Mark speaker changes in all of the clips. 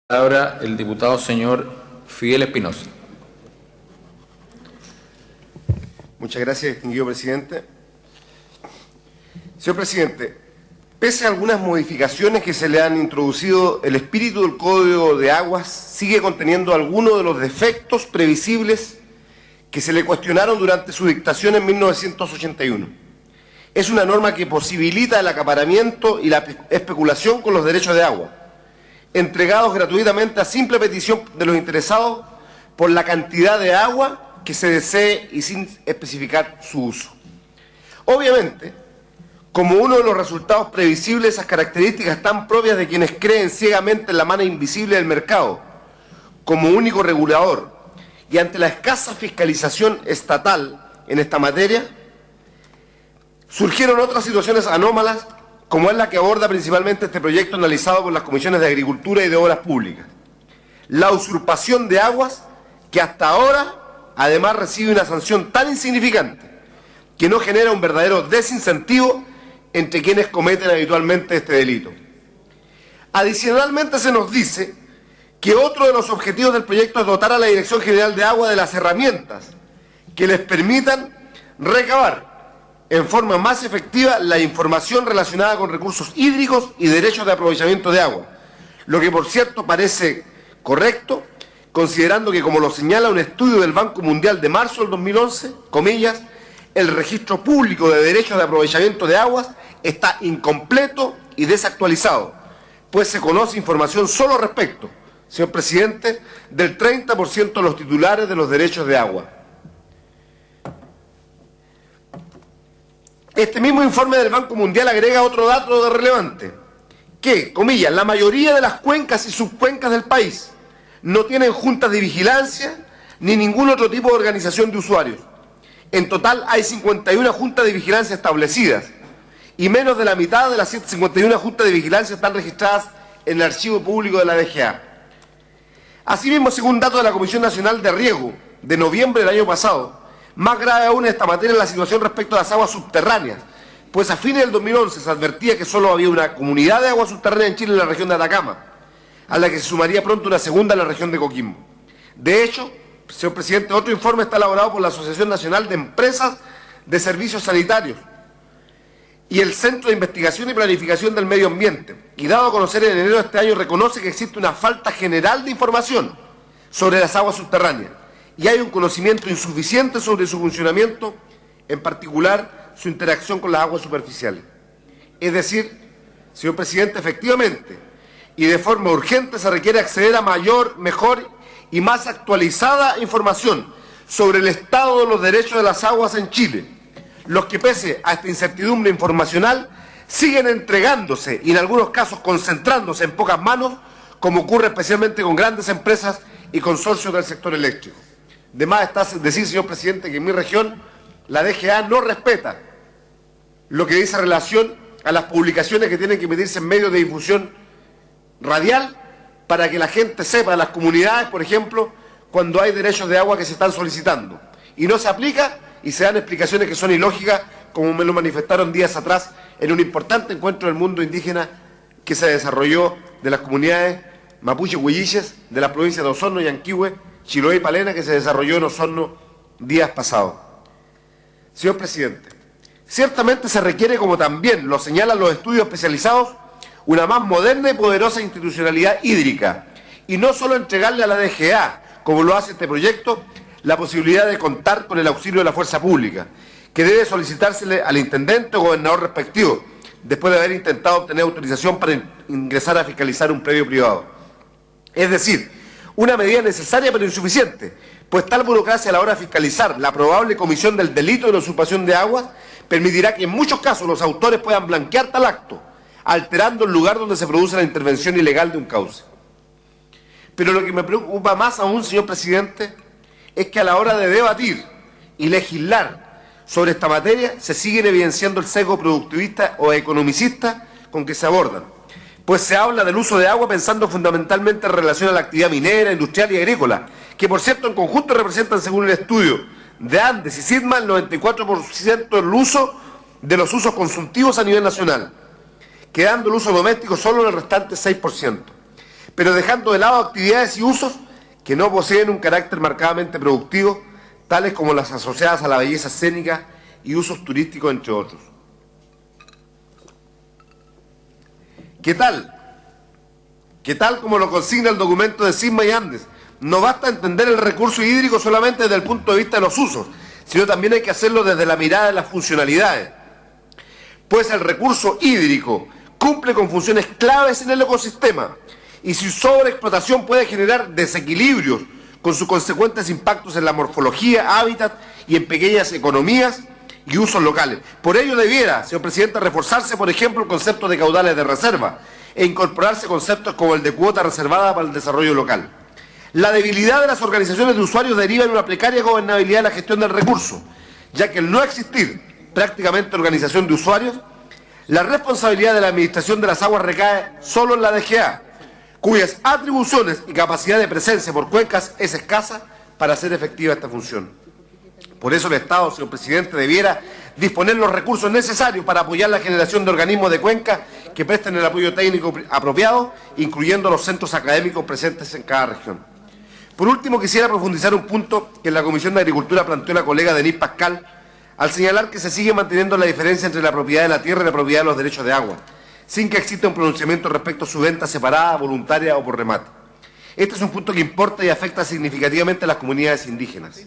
Speaker 1: Palabra el diputado señor Fidel Espinosa.
Speaker 2: Muchas gracias, distinguido presidente. Señor presidente, pese a algunas modificaciones que se le han introducido, el espíritu del Código de Aguas sigue conteniendo algunos de los defectos previsibles que se le cuestionaron durante su dictación en 1981. Es una norma que posibilita el acaparamiento y la especulación con los derechos de agua, entregados gratuitamente a simple petición de los interesados por la cantidad de agua que se desee y sin especificar su uso. Obviamente, como uno de los resultados previsibles, esas características tan propias de quienes creen ciegamente en la mano invisible del mercado como único regulador y ante la escasa fiscalización estatal en esta materia, surgieron otras situaciones anómalas, como es la que aborda principalmente este proyecto analizado por las comisiones de Agricultura y de Obras Públicas. La usurpación de aguas, que hasta ahora además recibe una sanción tan insignificante que no genera un verdadero desincentivo entre quienes cometen habitualmente este delito. Adicionalmente se nos dice que otro de los objetivos del proyecto es dotar a la Dirección General de Agua de las herramientas que les permitan recabar en forma más efectiva la información relacionada con recursos hídricos y derechos de aprovechamiento de agua, lo que por cierto parece correcto, considerando que, como lo señala un estudio del Banco Mundial de marzo del 2011, comillas, el registro público de derechos de aprovechamiento de aguas está incompleto y desactualizado, pues se conoce información solo respecto, señor presidente, del 30% de los titulares de los derechos de agua. Este mismo informe del Banco Mundial agrega otro dato relevante, que, comillas, la mayoría de las cuencas y subcuencas del país no tienen juntas de vigilancia ni ningún otro tipo de organización de usuarios. En total hay 51 juntas de vigilancia establecidas y menos de la mitad de las 151 juntas de vigilancia están registradas en el archivo público de la DGA. Asimismo, según datos de la Comisión Nacional de Riego de noviembre del año pasado, más grave aún en esta materia es la situación respecto a las aguas subterráneas, pues a fines del 2011 se advertía que solo había una comunidad de aguas subterráneas en Chile, en la región de Atacama, a la que se sumaría pronto una segunda en la región de Coquimbo. De hecho, señor presidente, otro informe está elaborado por la Asociación Nacional de Empresas de Servicios Sanitarios y el Centro de Investigación y Planificación del Medio Ambiente, y dado a conocer en enero de este año, reconoce que existe una falta general de información sobre las aguas subterráneas y hay un conocimiento insuficiente sobre su funcionamiento, en particular su interacción con las aguas superficiales. Es decir, señor presidente, efectivamente y de forma urgente se requiere acceder a mayor, mejor y más actualizada información sobre el estado de los derechos de las aguas en Chile, los que, pese a esta incertidumbre informacional, siguen entregándose y en algunos casos concentrándose en pocas manos, como ocurre especialmente con grandes empresas y consorcios del sector eléctrico. De más está decir, señor presidente, que en mi región la DGA no respeta lo que dice en relación a las publicaciones que tienen que emitirse en medios de difusión radial para que la gente sepa, las comunidades, por ejemplo, cuando hay derechos de agua que se están solicitando. Y no se aplica y se dan explicaciones que son ilógicas, como me lo manifestaron días atrás en un importante encuentro del mundo indígena que se desarrolló de las comunidades mapuche-huilliches de las provincias de Osorno, Yanquihue, Chiloé y Palena, que se desarrolló en Osorno días pasados. Señor presidente, ciertamente se requiere, como también lo señalan los estudios especializados, una más moderna y poderosa institucionalidad hídrica, y no solo entregarle a la DGA, como lo hace este proyecto, la posibilidad de contar con el auxilio de la fuerza pública, que debe solicitársele al intendente o gobernador respectivo, después de haber intentado obtener autorización para ingresar a fiscalizar un predio privado. Es decir, una medida necesaria pero insuficiente, pues tal burocracia a la hora de fiscalizar la probable comisión del delito de la usurpación de aguas permitirá que en muchos casos los autores puedan blanquear tal acto, alterando el lugar donde se produce la intervención ilegal de un cauce. Pero lo que me preocupa más aún, señor presidente, es que a la hora de debatir y legislar sobre esta materia se sigue evidenciando el sesgo productivista o economicista con que se abordan, pues se habla del uso de agua pensando fundamentalmente en relación a la actividad minera, industrial y agrícola, que por cierto en conjunto representan, según el estudio de Andes y SIDMA, el 94% del uso de los usos consultivos a nivel nacional, quedando el uso doméstico solo en el restante 6%. pero dejando de lado actividades y usos que no poseen un carácter marcadamente productivo, tales como las asociadas a la belleza escénica y usos turísticos, entre otros. ¿Qué tal? ¿Qué tal como lo consigna el documento de Sigma y Andes? No basta entender el recurso hídrico solamente desde el punto de vista de los usos, sino también hay que hacerlo desde la mirada de las funcionalidades. Pues el recurso hídrico cumple con funciones claves en el ecosistema y su sobreexplotación puede generar desequilibrios con sus consecuentes impactos en la morfología, hábitat y en pequeñas economías y usos locales. Por ello debiera, señor presidente, reforzarse, por ejemplo, el concepto de caudales de reserva e incorporarse conceptos como el de cuota reservada para el desarrollo local. La debilidad de las organizaciones de usuarios deriva en una precaria gobernabilidad de la gestión del recurso, ya que el no existir prácticamente organización de usuarios, la responsabilidad de la administración de las aguas recae solo en la DGA, cuyas atribuciones y capacidad de presencia por cuencas es escasa para hacer efectiva esta función. Por eso el Estado, señor presidente, debiera disponer los recursos necesarios para apoyar la generación de organismos de cuenca que presten el apoyo técnico apropiado, incluyendo los centros académicos presentes en cada región. Por último, quisiera profundizar un punto que en la Comisión de Agricultura planteó la colega Denise Pascal, al señalar que se sigue manteniendo la diferencia entre la propiedad de la tierra y la propiedad de los derechos de agua, sin que exista un pronunciamiento respecto a su venta separada, voluntaria o por remate. Este es un punto que importa y afecta significativamente a las comunidades indígenas.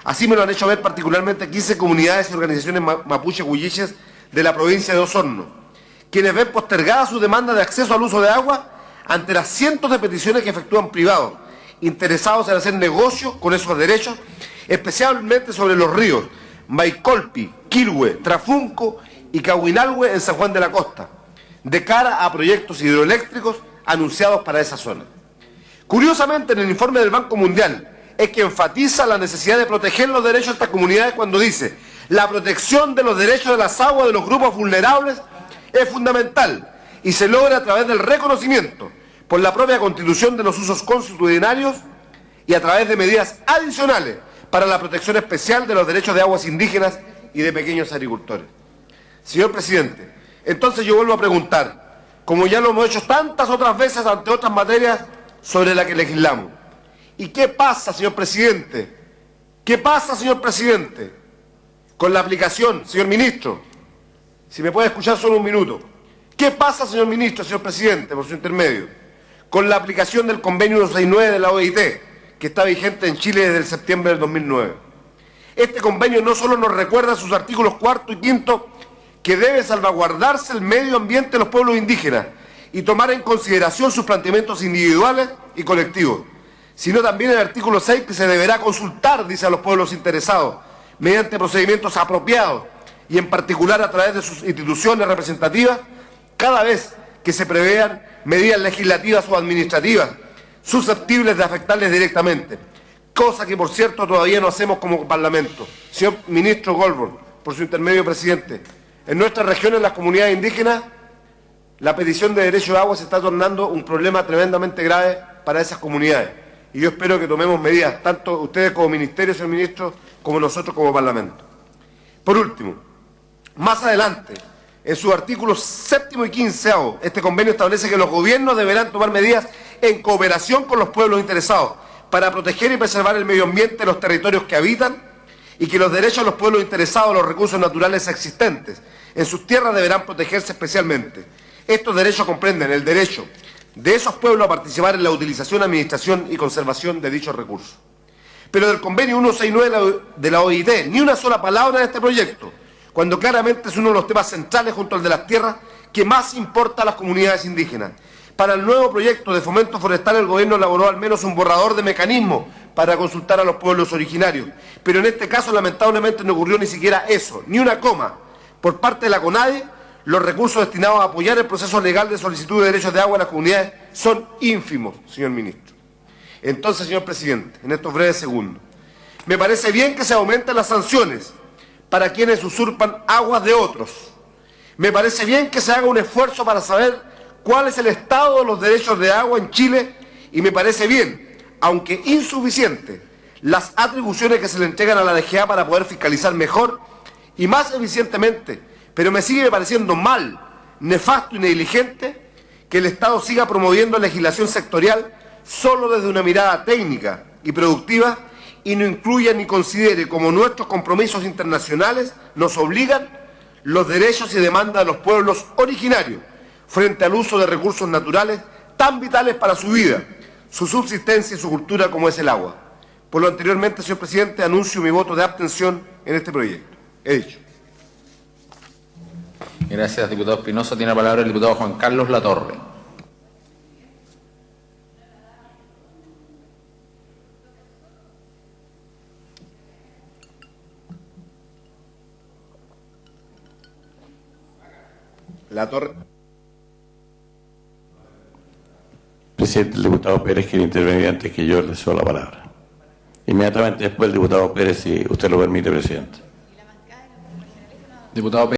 Speaker 2: Así me lo han hecho ver particularmente 15 comunidades y organizaciones mapuche-huilliches de la provincia de Osorno, quienes ven postergada su demanda de acceso al uso de agua ante las cientos de peticiones que efectúan privados, interesados en hacer negocio con esos derechos, especialmente sobre los ríos Maicolpi, Quilhue, Trafunco y Cahuinalhue en San Juan de la Costa, de cara a proyectos hidroeléctricos anunciados para esa zona. Curiosamente, en el informe del Banco Mundial, es que enfatiza la necesidad de proteger los derechos de estas comunidades cuando dice: la protección de los derechos de las aguas de los grupos vulnerables es fundamental y se logra a través del reconocimiento por la propia constitución de los usos constitucionarios y a través de medidas adicionales para la protección especial de los derechos de aguas indígenas y de pequeños agricultores. Señor presidente, entonces yo vuelvo a preguntar, como ya lo hemos hecho tantas otras veces ante otras materias sobre las que legislamos: ¿y qué pasa, señor presidente? ¿Qué pasa, señor presidente, con la aplicación, señor ministro? Si me puede escuchar solo un minuto. ¿Qué pasa, señor ministro, señor presidente, por su intermedio, con la aplicación del convenio 169 de la OIT, que está vigente en Chile desde el septiembre del 2009? Este convenio no solo nos recuerda sus artículos 4 y 5 que debe salvaguardarse el medio ambiente de los pueblos indígenas y tomar en consideración sus planteamientos individuales y colectivos, sino también el artículo 6 que se deberá consultar, dice, a los pueblos interesados, mediante procedimientos apropiados y en particular a través de sus instituciones representativas, cada vez que se prevean medidas legislativas o administrativas susceptibles de afectarles directamente, cosa que por cierto todavía no hacemos como Parlamento. Señor ministro Goldberg, por su intermedio, presidente, en nuestras regiones, las comunidades indígenas, la petición de derecho de agua se está tornando un problema tremendamente grave para esas comunidades. Y yo espero que tomemos medidas, tanto ustedes como ministerio, señor ministro, como nosotros como Parlamento. Por último, más adelante, en sus artículos 7º y 15º, este convenio establece que los gobiernos deberán tomar medidas en cooperación con los pueblos interesados para proteger y preservar el medio ambiente de los territorios que habitan y que los derechos de los pueblos interesados en los recursos naturales existentes en sus tierras deberán protegerse especialmente. Estos derechos comprenden el derecho de esos pueblos a participar en la utilización, administración y conservación de dichos recursos. Pero del convenio 169 de la OIT, ni una sola palabra en este proyecto, cuando claramente es uno de los temas centrales junto al de las tierras que más importa a las comunidades indígenas. Para el nuevo proyecto de fomento forestal, el gobierno elaboró al menos un borrador de mecanismos para consultar a los pueblos originarios, pero en este caso lamentablemente no ocurrió ni siquiera eso, ni una coma. Por parte de la CONADE, los recursos destinados a apoyar el proceso legal de solicitud de derechos de agua en las comunidades son ínfimos, señor ministro. Entonces, señor presidente, en estos breves segundos, me parece bien que se aumenten las sanciones para quienes usurpan aguas de otros. Me parece bien que se haga un esfuerzo para saber cuál es el estado de los derechos de agua en Chile y me parece bien, aunque insuficiente, las atribuciones que se le entregan a la DGA para poder fiscalizar mejor y más eficientemente, pero me sigue pareciendo mal, nefasto y negligente que el Estado siga promoviendo legislación sectorial solo desde una mirada técnica y productiva y no incluya ni considere como nuestros compromisos internacionales nos obligan los derechos y demandas de los pueblos originarios frente al uso de recursos naturales tan vitales para su vida, su subsistencia y su cultura como es el agua. Por lo anteriormente, señor presidente, anuncio mi voto de abstención en este proyecto. He dicho.
Speaker 1: Gracias, diputado Espinosa. Tiene la palabra el diputado Juan Carlos Latorre.
Speaker 2: Latorre.
Speaker 3: Presidente, el diputado Pérez quiere intervenir antes que yo le cedo la palabra. Inmediatamente después el diputado Pérez, si usted lo permite, presidente.
Speaker 1: Diputado